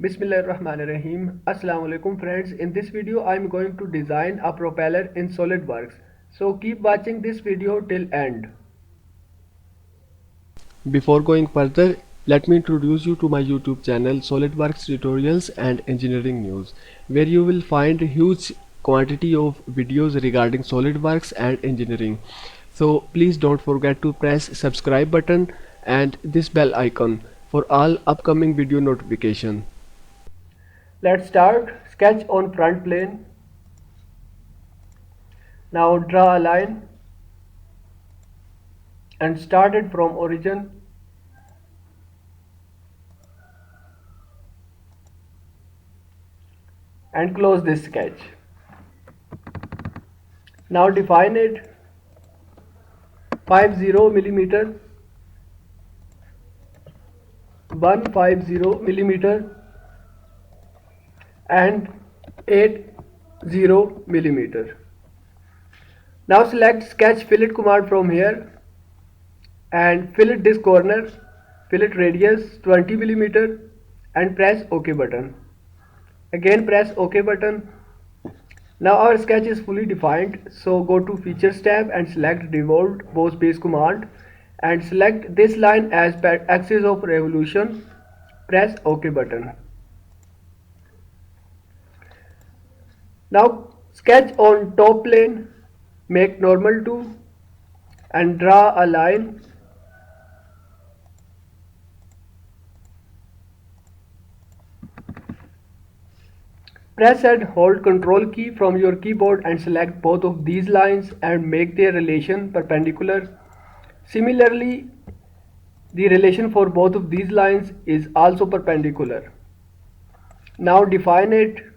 Bismillahirrahmanirrahim. Assalamu alaikum friends. In this video I am going to design a propeller in SolidWorks. So keep watching this video till end. Before going further, let me introduce you to my YouTube channel SolidWorks Tutorials and Engineering News, where you will find a huge quantity of videos regarding SolidWorks and engineering. So please don't forget to press subscribe button and this bell icon for all upcoming video notification. Let's start. Sketch on front plane. Now draw a line and start it from origin. And close this sketch. Now define it 50 millimeter, 150 millimeter and 80 millimeter. Now select sketch fillet command from here and fillet this corner, fillet radius 20 millimeter and press OK button. Again press OK button. Now our sketch is fully defined, so go to Features tab and select Revolve Boss Base command and select this line as axis of revolution. Press OK button. Now sketch on top plane, make normal to and draw a line. Press and hold Control key from your keyboard and select both of these lines and make their relation perpendicular. Similarly, the relation for both of these lines is also perpendicular. Now define it.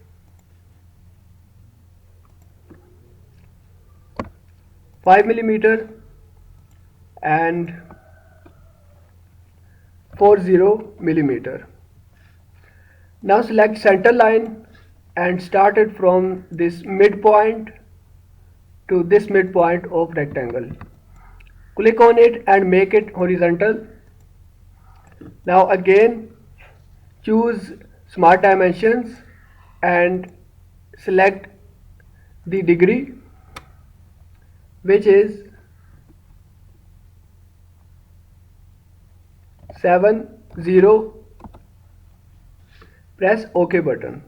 Five millimeter and 40 millimeter. Now select center line and start it from this midpoint to this midpoint of rectangle. Click on it and make it horizontal. Now again choose Smart Dimensions and select the degree, which is 70. Press OK button.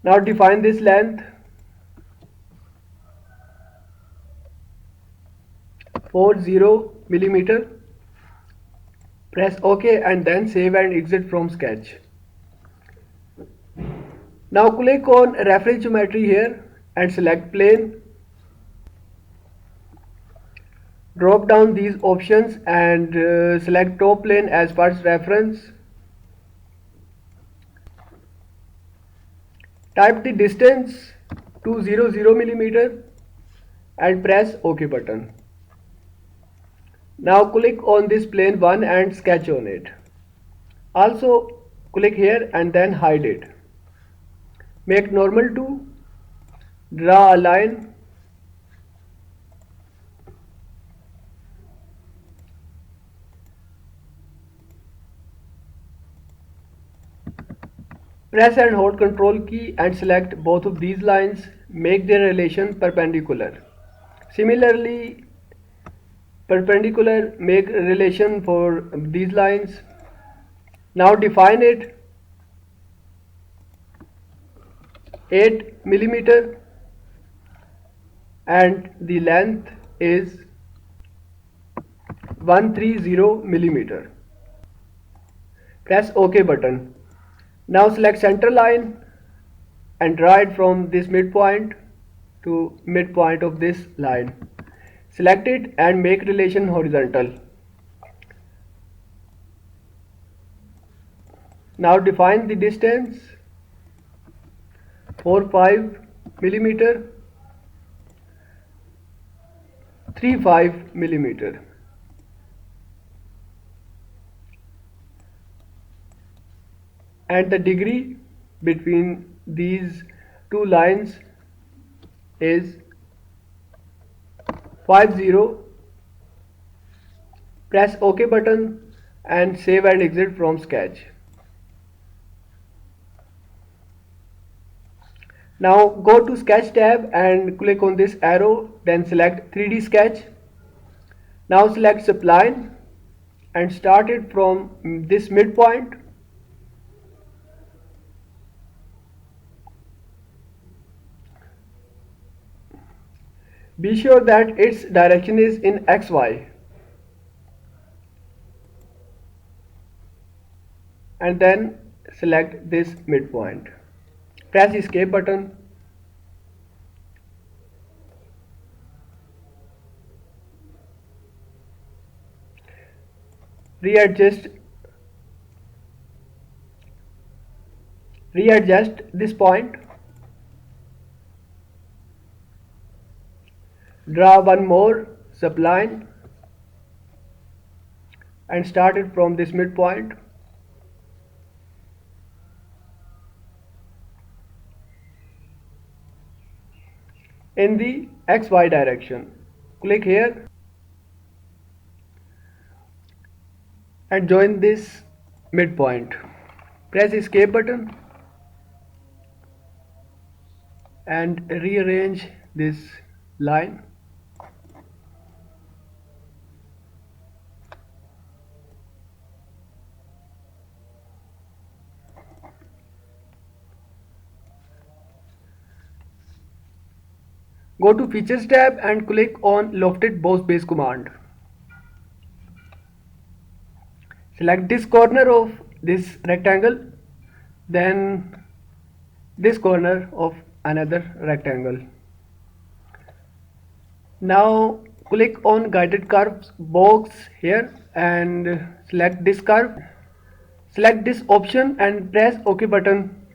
Now define this length 40 millimeter. Press OK and then save and exit from sketch. Now click on reference geometry here and select plane. Drop down these options and select top plane as first reference. Type the distance 200 millimeter and press OK button. Now click on this plane 1 and sketch on it. Also click here and then hide it. Make normal to, draw a line. Press and hold Control key and select both of these lines, make their relation perpendicular. Similarly, perpendicular, make a relation for these lines. Now define it 8 millimeter and the length is 130 millimeter. Press OK button. Now select center line and draw it from this midpoint to midpoint of this line. Select it and make relation horizontal. Now define the distance 45 millimeter, 35 millimeter. And the degree between these two lines is 50. Press OK button. and save and exit from Sketch. Now go to Sketch tab and click on this arrow, then select 3D sketch. Now select spline and start it from this midpoint. Be sure that its direction is in XY. And then select this midpoint. Press escape button. Readjust this point. Draw one more subline and start it from this midpoint. In the XY direction. Click here and join this midpoint. Press escape button and rearrange this line. Go to Features tab and click on Lofted Boss Base command. Select this corner of this rectangle, then this corner of another rectangle. Now click on Guided Curves box here and select this curve. Select this option and press OK button.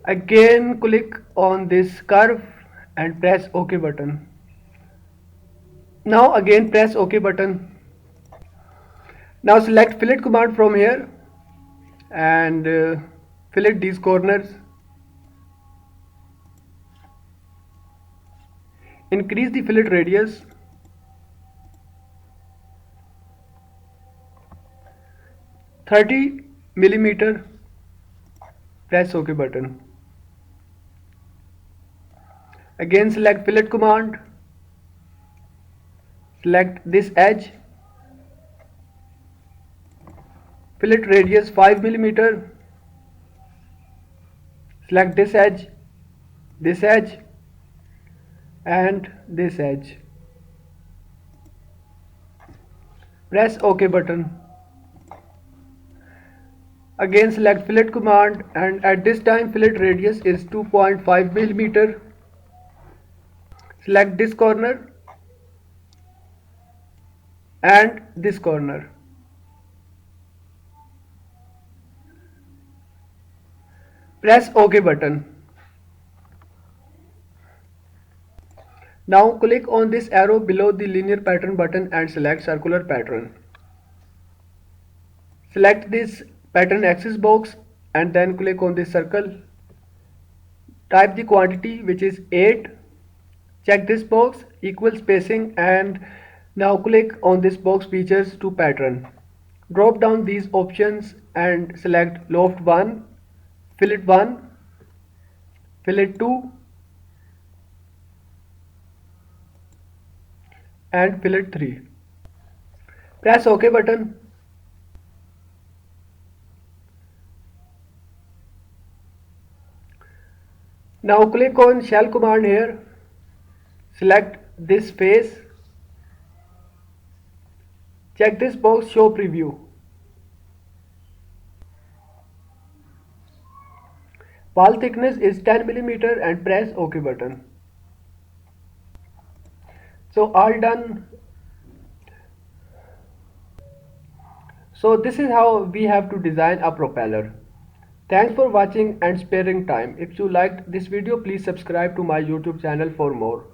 Again click on this curve and press OK button. Now again press OK button. Now select fillet command from here and fillet these corners. Increase the fillet radius. $30mm. Press OK button. Again select fillet command. Select this edge. Fillet radius 5mm. Select this edge, and this edge. Press OK button. Again select fillet command and at this time fillet radius is 2.5mm. Select this corner and this corner. Press OK button. Now click on this arrow below the linear pattern button and select circular pattern. Select this pattern axis box and then click on this circle. Type the quantity, which is 8. Check this box, equal spacing, and now click on this box features to pattern. Drop down these options and select loft 1, fillet 1, fillet 2 and fillet 3. Press OK button. Now click on shell command here. Select this face. Check this box, show preview. Wall thickness is 10mm and press OK button. So all done. So this is how we have to design a propeller. Thanks for watching and sparing time. If you liked this video, please subscribe to my YouTube channel for more.